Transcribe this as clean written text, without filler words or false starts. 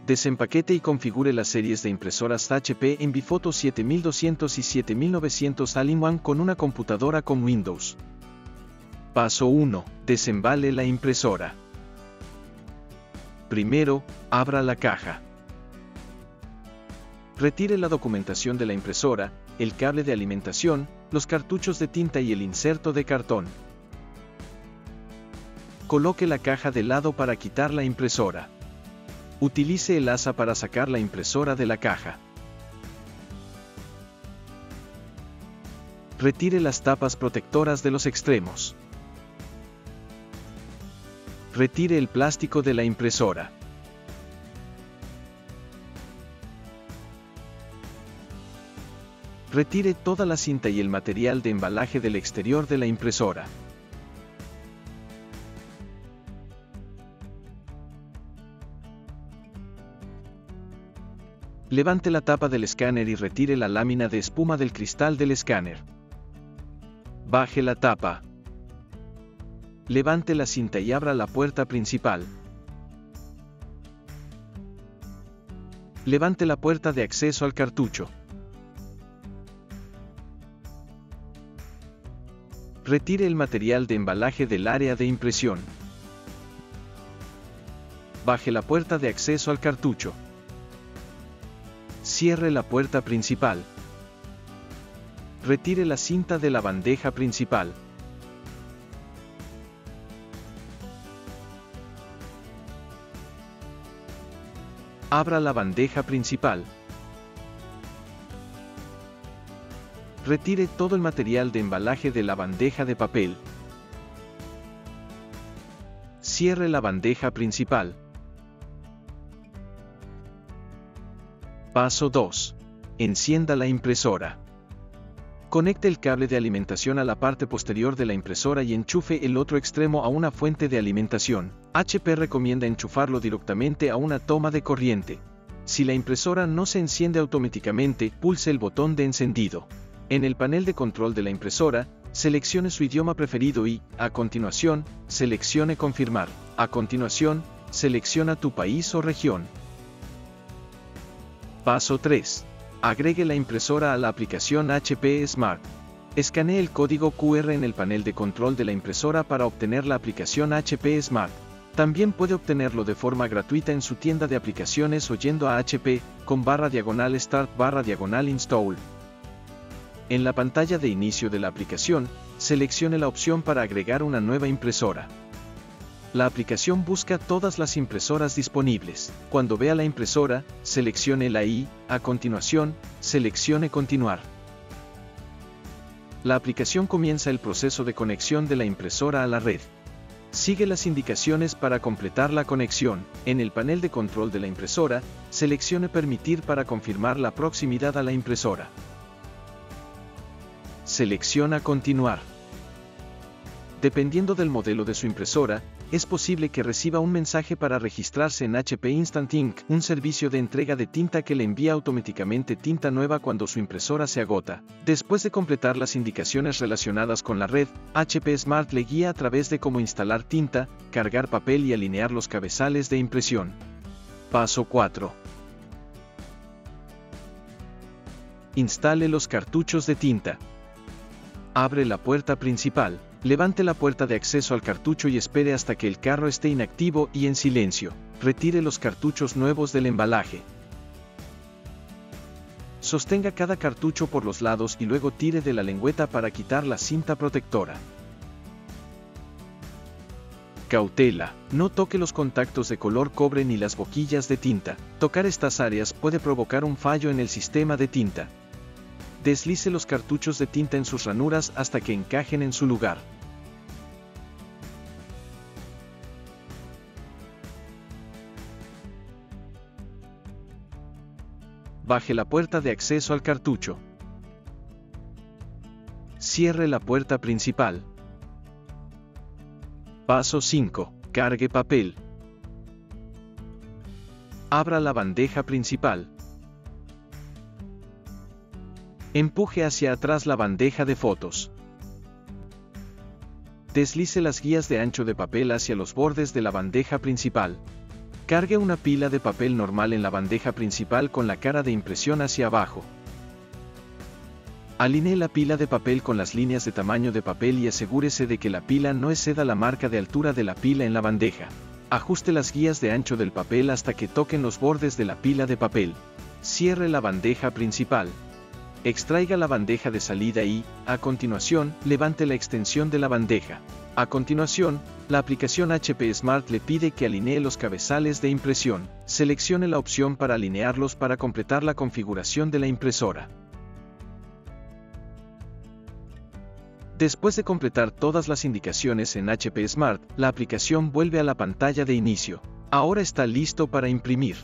Desempaquete y configure las series de impresoras HP Envifoto 7200 y 7900 All-in-One con una computadora con Windows. Paso 1. Desembale la impresora. Primero, abra la caja. Retire la documentación de la impresora, el cable de alimentación, los cartuchos de tinta y el inserto de cartón. Coloque la caja de lado para quitar la impresora. Utilice el asa para sacar la impresora de la caja. Retire las tapas protectoras de los extremos. Retire el plástico de la impresora. Retire toda la cinta y el material de embalaje del exterior de la impresora. Levante la tapa del escáner y retire la lámina de espuma del cristal del escáner. Baje la tapa. Levante la cinta y abra la puerta principal. Levante la puerta de acceso al cartucho. Retire el material de embalaje del área de impresión. Baje la puerta de acceso al cartucho. Cierre la puerta principal. Retire la cinta de la bandeja principal. Abra la bandeja principal. Retire todo el material de embalaje de la bandeja de papel. Cierre la bandeja principal. Paso 2. Encienda la impresora. Conecte el cable de alimentación a la parte posterior de la impresora y enchufe el otro extremo a una fuente de alimentación. HP recomienda enchufarlo directamente a una toma de corriente. Si la impresora no se enciende automáticamente, pulse el botón de encendido. En el panel de control de la impresora, seleccione su idioma preferido y, a continuación, seleccione Confirmar. A continuación, selecciona tu país o región. Paso 3. Agregue la impresora a la aplicación HP Smart. Escanee el código QR en el panel de control de la impresora para obtener la aplicación HP Smart. También puede obtenerlo de forma gratuita en su tienda de aplicaciones o yendo a hp.com/start/install. En la pantalla de inicio de la aplicación, seleccione la opción para agregar una nueva impresora. La aplicación busca todas las impresoras disponibles. Cuando vea la impresora, seleccione la y, a continuación, seleccione Continuar. La aplicación comienza el proceso de conexión de la impresora a la red. Sigue las indicaciones para completar la conexión. En el panel de control de la impresora, seleccione Permitir para confirmar la proximidad a la impresora. Selecciona Continuar. Dependiendo del modelo de su impresora, es posible que reciba un mensaje para registrarse en HP Instant Ink, un servicio de entrega de tinta que le envía automáticamente tinta nueva cuando su impresora se agota. Después de completar las indicaciones relacionadas con la red, HP Smart le guía a través de cómo instalar tinta, cargar papel y alinear los cabezales de impresión. Paso 4. Instale los cartuchos de tinta. Abre la puerta principal. Levante la puerta de acceso al cartucho y espere hasta que el carro esté inactivo y en silencio. Retire los cartuchos nuevos del embalaje. Sostenga cada cartucho por los lados y luego tire de la lengüeta para quitar la cinta protectora. Cautela: no toque los contactos de color cobre ni las boquillas de tinta. Tocar estas áreas puede provocar un fallo en el sistema de tinta. Deslice los cartuchos de tinta en sus ranuras hasta que encajen en su lugar. Baje la puerta de acceso al cartucho. Cierre la puerta principal. Paso 5. Cargue papel. Abra la bandeja principal. Empuje hacia atrás la bandeja de fotos. Deslice las guías de ancho de papel hacia los bordes de la bandeja principal. Cargue una pila de papel normal en la bandeja principal con la cara de impresión hacia abajo. Alinee la pila de papel con las líneas de tamaño de papel y asegúrese de que la pila no exceda la marca de altura de la pila en la bandeja. Ajuste las guías de ancho del papel hasta que toquen los bordes de la pila de papel. Cierre la bandeja principal. Extraiga la bandeja de salida y, a continuación, levante la extensión de la bandeja. A continuación, la aplicación HP Smart le pide que alinee los cabezales de impresión. Seleccione la opción para alinearlos para completar la configuración de la impresora. Después de completar todas las indicaciones en HP Smart, la aplicación vuelve a la pantalla de inicio. Ahora está listo para imprimir.